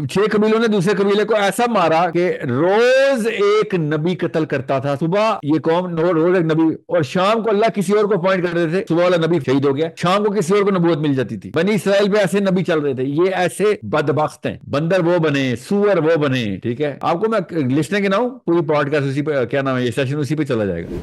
6 قبیلوں نے دوسرے قبیلے کو ایسا مارا کہ روز ایک نبی قتل کرتا تھا. صبح یہ قوم روز ایک نبی، اور شام کو اللہ کسی اور کو اپوائنٹ کر دیتے تھے. صبح والا نبی شہید ہو گیا، شام کو کسی اور کو نبوت مل جاتی تھی. بنی اسرائیل پہ ایسے نبی چل رہے تھے. یہ ایسے بدبخت ہیں، بندر وہ بنے، سور وہ بنے. ٹھیک ہے، آپ کو میں لسٹیں گناؤں، پوری پوڈ کاسٹ اسی پہ، کیا نام ہے، یہ سیشن اسی پہ چلا جائے گا.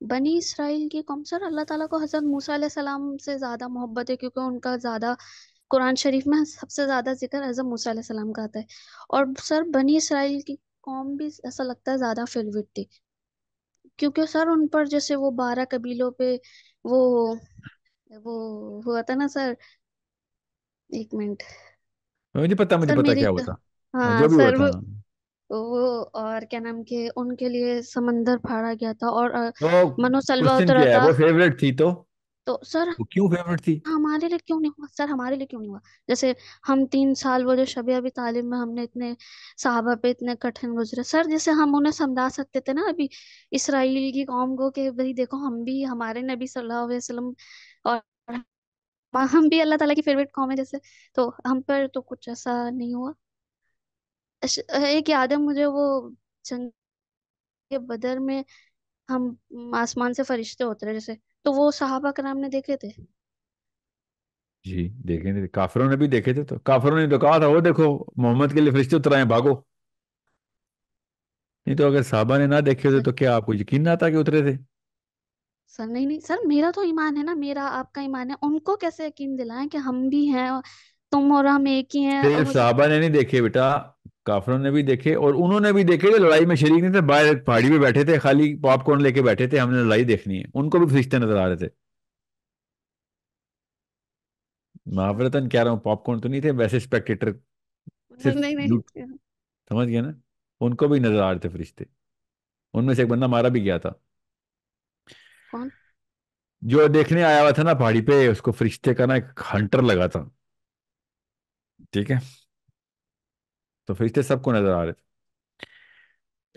بنی اسرائیل کی قوم، سر اللہ تعالیٰ کو حضرت موسیٰ علیہ السلام سے زیادہ محبت ہے، کیونکہ ان کا زیادہ قرآن شریف میں سب سے زیادہ ذکر حضرت موسیٰ علیہ السلام کا آتا ہے. اور سر بنی اسرائیل کی قوم بھی ایسا لگتا ہے زیادہ فیوریٹ تھی، کیونکہ سر ان پر جیسے وہ 12 قبیلوں پہ وہ وہ ہوا تھا نا سر. ایک منٹ مجھے سر پتا میری. کیا ہوا تھا. ہاں جو بھی ہوا سر تھا. وہ اور کیا نام کے ان کے لیے سمندر پھاڑا گیا تھا، اور تو منو سلوا کوشچن اترا کیا ہے، تھا. وہ فیوریٹ تھی تو تو سر وہ کیوں فیوریٹ تھی؟ ہمارے لیے کیوں نہیں ہوا سر؟ ہمارے لیے کیوں نہیں ہوا؟ جیسے ہم 3 سال وہ جو شب ابھی تعلیم میں ہم نے اتنے صحابہ پہ اتنے کٹھن گزرے سر، جیسے ہم انہیں سمجھا سکتے تھے نا ابھی اسرائیل کی قوم کو کہ بھائی دیکھو ہم بھی، ہمارے نبی صلی اللہ علیہ وسلم اور ہم بھی اللہ تعالیٰ کی فیوریٹ قوم ہے جیسے. تو ہم پر تو کچھ ایسا نہیں ہوا. ایک یاد ہے مجھے وہ جنگ بدر میں ہم آسمان سے فرشتے اترے جیسے، تو وہ صحابہ کرام نے دیکھے تھے. جی دیکھیں تھے، کافروں نے بھی دیکھے تھے. تو کافروں نے تو کہا تھا وہ دیکھو محمد کے لیے فرشتے اتر آئے ہیں، بھاگو. نہیں تو اگر صحابہ نے نہ دیکھے ہوتے تو کیا آپ کو یقین نہ آتا کہ اترے تھے؟ سر نہیں نہیں سر، میرا تو ایمان ہے نا، میرا آپ کا ایمان ہے. ان کو کیسے یقین دلائیں کہ ہم بھی ہیں، تم اور ہم ایک ہی ہیں؟ صرف صحابہ نے نہیں دیکھے بیٹا، کافروں نے بھی دیکھے، اور انہوں نے بھی دیکھے جو لڑائی میں شریک نہیں تھے. باہر ایک پہاڑی پہ بیٹھے تھے، خالی پاپ کارن لے کے بیٹھے تھے، ہم نے لڑائی دیکھنی ہے. ان کو بھی فرشتے نظر آ رہے تھے. معاورتاً کہہ رہا ہوں، پاپ کارن تو نہیں تھے ویسے، اسپیکٹیٹر نہیں صرف نہیں نہیں. سمجھ گیا نا. ان کو بھی نظر آ رہے تھے فرشتے. ان میں سے ایک بندہ مارا بھی گیا تھا، کون؟ جو دیکھنے آیا ہوا تھا نا پہاڑی پہ. اس کو فرشتے کا نا ایک ہنٹر لگا تھا. ٹھیک ہے، تو فرشتے سب کو نظر آ رہے تھے.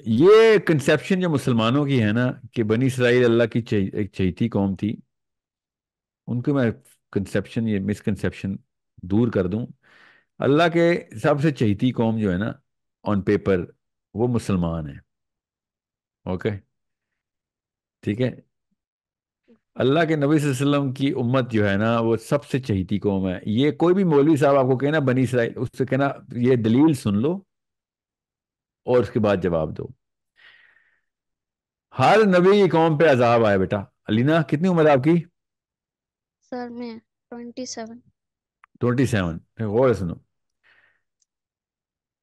یہ کنسیپشن جو مسلمانوں کی ہے نا کہ بنی اسرائیل اللہ کی ایک چہیتی قوم تھی، ان کو میں کنسیپشن، یہ مسکنسیپشن دور کر دوں. اللہ کے سب سے چہیتی قوم جو ہے نا آن پیپر، وہ مسلمان ہیں. اوکے، ٹھیک ہے. اللہ کے نبی صلی اللہ علیہ وسلم کی امت جو ہے نا وہ سب سے چہیتی قوم ہے. یہ کوئی بھی مولوی صاحب آپ کو کہنا بنی اسرائیل، اس سے کہنا یہ دلیل سن لو اور اس کے بعد جواب دو. ہر نبی کی قوم پہ عذاب آیا بیٹا. علینا کتنی عمر ہے آپ کی؟ سر میں 27. 27. غور سے سنو،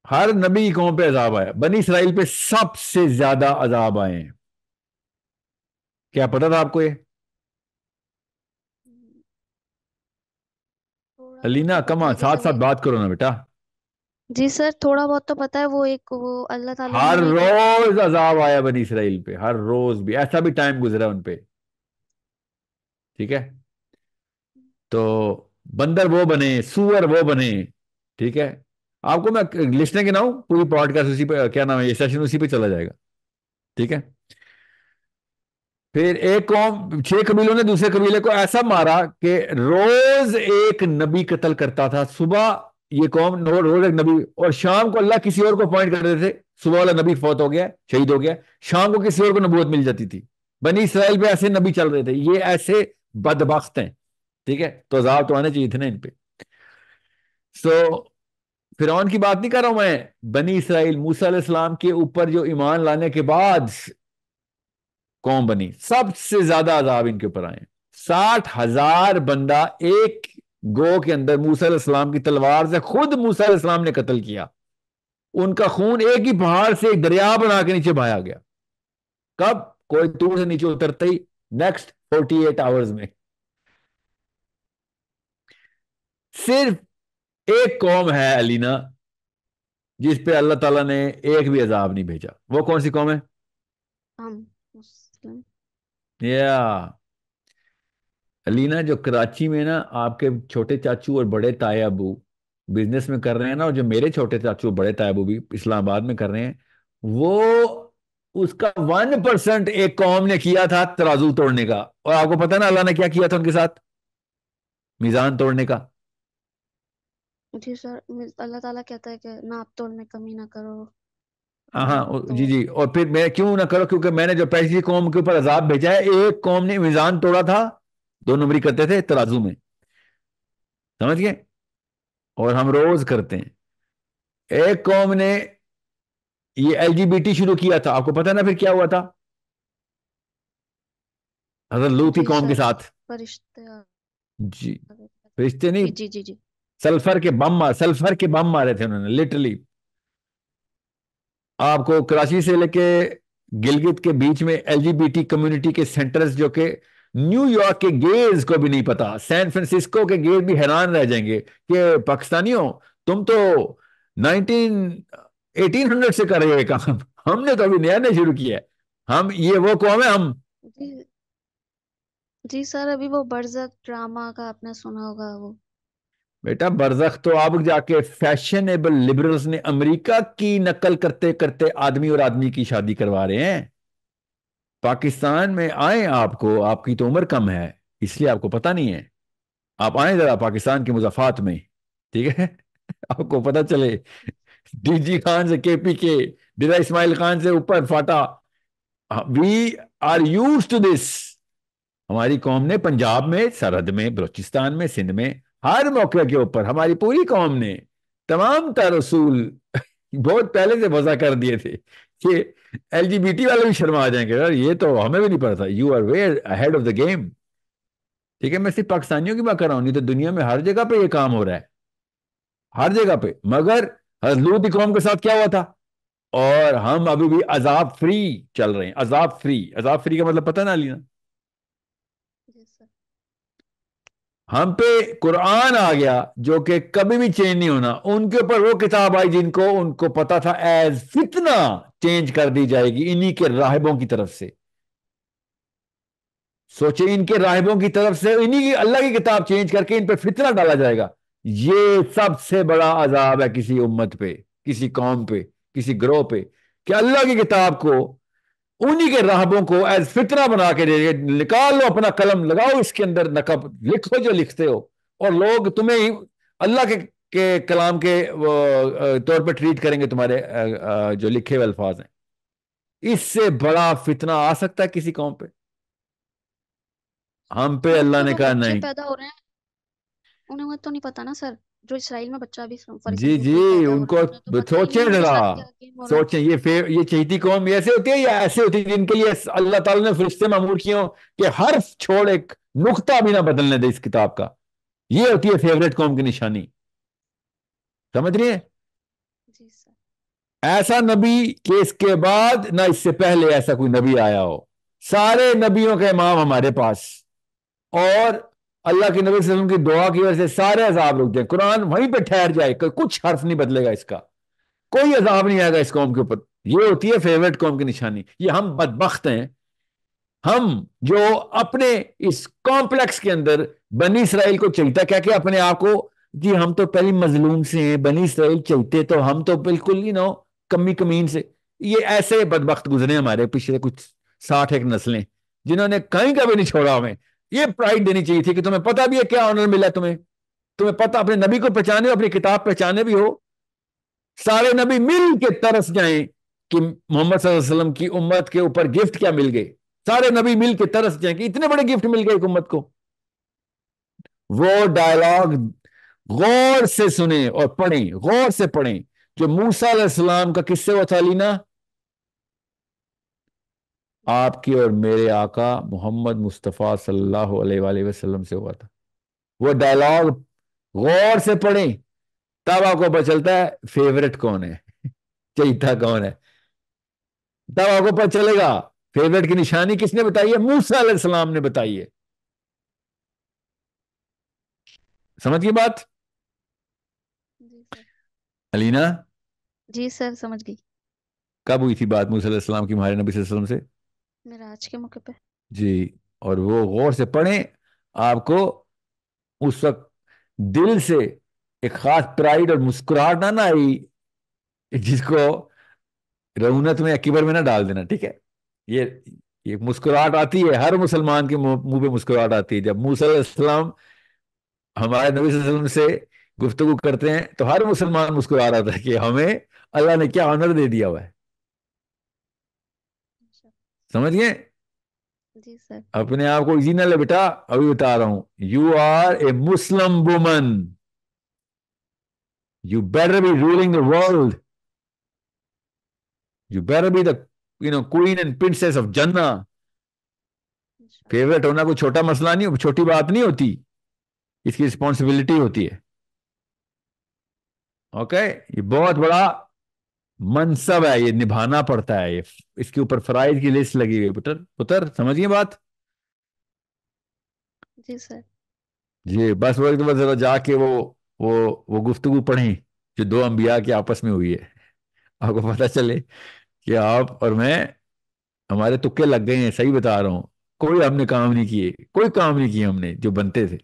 ہر نبی کی قوم پہ عذاب آیا. بنی اسرائیل پہ سب سے زیادہ عذاب آئے ہیں. کیا پتا تھا آپ کو یہ؟ تھوڑا بہت علینا تو کم پتا ہے ساتھ جیسے ساتھ وہ. بات کرو نا بیٹا. جی سر تھوڑا بہت تو پتا ہے، وہ ایک وہ اللہ تعالیٰ نے ہر انہیں ایک. روز عذاب آیا بنی اسرائیل پہ، ہر روز. بھی ایسا بھی ٹائم گزرا ان پہ. ٹھیک ہے، تو بندر وہ بنے، سور وہ بنے. ٹھیک ہے، آپ کو میں لسٹیں گناؤں، پوری پوڈ کاسٹ اسی پہ، کیا نام ہے، یہ سیشن اسی پہ چلا جائے گا. ٹھیک ہے. پھر ایک قوم، 6 قبیلوں نے دوسرے قبیلے کو ایسا مارا کہ روز ایک نبی قتل کرتا تھا. صبح یہ قوم روز ایک نبی، اور شام کو اللہ کسی اور کو اپوائنٹ کر دیتے تھے. صبح والا نبی فوت ہو گیا، شہید ہو گیا، شام کو کسی اور کو نبوت مل جاتی تھی. بنی اسرائیل پہ ایسے نبی چل رہے تھے. یہ ایسے بدبخت ہیں. ٹھیک ہے، تو عذاب تو آنے چاہیے تھے نا ان پہ. سو فرعون کی بات نہیں کر رہا ہوں میں. بنی اسرائیل موسیٰ علیہ السلام کے اوپر جو ایمان لانے کے بعد قوم بنی، سب سے زیادہ عذاب ان کے اوپر آئے. 60,000 بندہ ایک گو کے اندر موسیٰ علیہ السلام کی تلوار سے خود موسیٰ علیہ السلام نے قتل کیا. ان کا خون ایک ہی پہاڑ سے ایک دریا بنا کے نیچے بہایا گیا. کب؟ کوئی طور سے نیچے اترتے ہی نیکسٹ 48 آورز میں. صرف ایک قوم ہے علینا جس پہ اللہ تعالیٰ نے ایک بھی عذاب نہیں بھیجا. وہ کون سی قوم ہے؟ ہم مسلم. یا علینا جو کراچی میں نا آپ کے چھوٹے چاچو اور بڑے تایا ابو بزنس میں کر رہے ہیں نا، اور جو میرے چھوٹے چاچو اور بڑے تایا ابو بھی اسلام آباد میں کر رہے ہیں، وہ اس کا 1% ایک قوم نے کیا تھا ترازو توڑنے کا. اور آپ کو پتا نا اللہ نے کیا کیا تھا ان کے ساتھ؟ میزان توڑنے کا. جی سر، اللہ تعالیٰ کہتا ہے کہ ناپ تول میں کمی نہ کرو. ہاں تو جی جی، اور پھر میں کیوں نہ کرو، کیونکہ میں نے جو پہلی قوم کے اوپر عذاب بھیجا ہے، ایک قوم نے میزان توڑا تھا، 2 نمبری کرتے تھے ترازو میں، سمجھ گئے، اور ہم روز کرتے ہیں. ایک قوم نے یہ LGBT شروع کیا تھا، آپ کو پتا نا پھر کیا ہوا تھا حضرت لوط کی جی قوم کے سر، ساتھ. فرشتے آ جی، گئے تھے. فرشتے نہیں، جی جی جی جی. سلفر کے بم مارے تھے انہوں نے لٹرلی. آپ کو کراچی سے لے کے گلگت کے بیچ میں LGBT کمیونٹی کے سینٹرز جو کہ نیو یارک کے گیز کو بھی نہیں پتا، سین فرانسسکو کے گیز بھی حیران رہ جائیں گے کہ پاکستانیوں تم تو 1800 سے کر رہے ہو کام، ہم نے تو ابھی نیا نیا شروع کیا ہے، ہم یہ وہ قوم ہے ہم. جی جی سر، ابھی وہ برزخ ڈرامہ کا آپ نے سنا ہوگا وہ. بیٹا برزخ تو اب جا کے فیشنیبل لبرلز نے امریکہ کی نقل کرتے کرتے آدمی اور آدمی کی شادی کروا رہے ہیں. پاکستان میں آئیں، آپ کو، آپ کی تو عمر کم ہے اس لیے آپ کو پتہ نہیں ہے. آپ آئیں ذرا پاکستان کے مضافات میں، ٹھیک ہے، آپ کو پتہ چلے. DG خان سے KP کے ڈیرا اسماعیل خان سے اوپر FATA. We are use to this. ہماری قوم نے پنجاب میں، سرحد میں، بلوچستان میں، سندھ میں، ہر موقع کے اوپر ہماری پوری قوم نے تمام تر اصول بہت پہلے سے وضع کر دیے تھے کہ LGBT والے بھی شرما آ جائیں گے، یہ تو ہمیں بھی نہیں پتا تھا. You are were ahead of the game. ٹھیک ہے، میں صرف پاکستانیوں کی بات کر رہا ہوں، نہیں تو دنیا میں ہر جگہ پہ یہ کام ہو رہا ہے، ہر جگہ پہ. مگر لوط کی قوم کے ساتھ کیا ہوا تھا؟ اور ہم ابھی بھی عذاب فری چل رہے ہیں. عذاب فری، عذاب فری کا مطلب پتہ نہ لینا. جی سر. ہم پہ قرآن آ گیا جو کہ کبھی بھی چینج نہیں ہونا. ان کے اوپر وہ کتاب آئی جن کو ان کو پتا تھا ایز فتنہ چینج کر دی جائے گی انہی کے راہبوں کی طرف سے. سوچے، ان کے راہبوں کی طرف سے انہی کی اللہ کی کتاب چینج کر کے ان پہ فتنہ ڈالا جائے گا. یہ سب سے بڑا عذاب ہے کسی امت پہ، کسی قوم پہ، کسی گروہ پہ، کہ اللہ کی کتاب کو انہی کے راہبوں کو ایز فتنہ بنا کے دے. نکال لو اپنا قلم، لگاؤ اس کے اندر نقب، لکھو جو لکھتے ہو، اور لوگ تمہیں اللہ کے کلام کے طور پہ ٹریٹ کریں گے، تمہارے جو لکھے ہوئے الفاظ ہیں. اس سے بڑا فتنہ آ سکتا ہے کسی قوم پہ؟ ہم پہ سر اللہ جو نے وہ کہا بچے نہیں. پیدا ہو رہے ہیں انہیں وہ تو نہیں پتا نا سر. جو اسرائیل میں بچہ ابھی فار جی ایگزامپل جی، کوئی پیدا ان ہو رہا کو ہے انہیں تو پتا ہی نہیں سوچیں ان کے ذرا، ساتھ کیا گیم ہو رہا ہے. سوچیں. یہ چہیتی قوم ایسے ہوتی ہے یا ایسے ہوتی ہے جن کے لیے اللہ تعالیٰ نے فرشتے معمور کیے ہوں کہ حرف چھوڑ ایک نقطہ بھی نہ بدلنے دے اس کتاب کا؟ یہ ہوتی ہے فیوریٹ قوم کی نشانی. سمجھ رہی ہیں؟ جی سر. ایسا نبی کہ اس کے بعد نہ اس سے پہلے ایسا کوئی نبی آیا ہو. سارے نبیوں کا امام ہمارے پاس، اور اللہ کے نبی صلی اللہ علیہ وسلم کی دعا کی وجہ سے سارے عذاب رک جائیں، قرآن وہیں پہ ٹھہر جائے، کچھ حرف نہیں بدلے گا اس کا، کوئی عذاب نہیں آئے گا اس قوم کے اوپر. یہ ہوتی ہے فیوریٹ قوم کی نشانی. یہ ہم بدبخت ہیں، ہم جو اپنے اس کمپلیکس کے اندر بنی اسرائیل کو چلتا کیا کہ اپنے آپ کو، جی ہم تو پہلی مظلوم سے ہیں، بنی اسرائیل چلتے تو ہم تو بالکل ہی نو کمی کمین سے. یہ ایسے بدبخت گزرے ہمارے پچھلے کچھ 60 ایک نسلیں جنہوں نے کہیں کا بھی نہیں چھوڑا ہمیں. یہ پرائڈ دینی چاہیے تھی کہ تمہیں پتا بھی ہے کیا آنر ملا تمہیں پتا، اپنے نبی کو پہچانے ہو، اپنی کتاب پہچانے بھی ہو. سارے نبی مل کے ترس جائیں کہ محمد صلی اللہ علیہ وسلم کی امت کے اوپر گفٹ کیا مل گئے. سارے نبی مل کے ترس جائیں کہ اتنے بڑے گفٹ مل گئے ایک امت کو. وہ ڈائلاگ غور سے سنیں اور پڑھیں، غور سے پڑھیں، جو موسیٰ علیہ السلام کا کس سے ہوا تھا لینا؟ آپ کی اور میرے آقا محمد مصطفیٰ صلی اللہ علیہ وآلہ وسلم سے ہوا تھا. وہ ڈائلاگ غور سے پڑھیں، تب آپ کو پتہ چلتا ہے فیورٹ کون ہے، چہیتا کون ہے. تب آپ کو پتہ چلے گا فیورٹ کی نشانی کس نے بتائی ہے؟ موسیٰ علیہ السلام نے بتائی ہے. سمجھ گئی بات جی سر. علینا؟ جی سر سمجھ گئی. کب ہوئی تھی بات موسیٰ علیہ السلام کی ہمارے نبی صلی اللہ علیہ وسلم سے؟ معراج کے موقع پہ. جی، اور وہ غور سے پڑھیں، آپ کو اس وقت دل سے ایک خاص پرائڈ اور مسکراہٹ نہ آئی، جس کو رعونت میں یا کبر میں نہ ڈال دینا. ٹھیک ہے، یہ یہ مسکراہٹ آتی ہے، ہر مسلمان کے منہ پہ مسکراہٹ آتی ہے جب موسیٰ علیہ السلام ہمارے نبی صلی اللہ علیہ وسلم سے گفتگو کرتے ہیں تو ہر مسلمان مسکرا رہا تھا کہ ہمیں اللہ نے کیا آنر دے دیا ہوا ہے. اچھا، سمجھ گئے؟ جی سر. اپنے آپ کو ایزی نہ لے بیٹا، ابھی بتا رہا ہوں. You are a Muslim woman, you better be ruling the world, you better be the queen and princess of Jannah. انشاءاللہ. فیوریٹ ہونا کوئی چھوٹا مسئلہ نہیں، چھوٹی بات نہیں ہوتی، اس کی رسپانسبلٹی ہوتی ہے. اوکے، یہ بہت بڑا منصب ہے، یہ نبھانا پڑتا ہے، یہ اس کے اوپر فرائض کی لسٹ لگی ہوئی. پتر پتر سمجھیے بات. جی سر. جی بس وہ ایک دفعہ ذرا جا کے وہ گفتگو پڑھیں جو دو انبیاء کے آپس میں ہوئی ہے، آپ کو پتہ چلے کہ آپ اور میں، ہمارے تکے لگ گئے ہیں. صحیح بتا رہا ہوں، کوئی ہم نے کام نہیں کیے، کوئی کام نہیں کیے ہم نے جو بنتے تھے.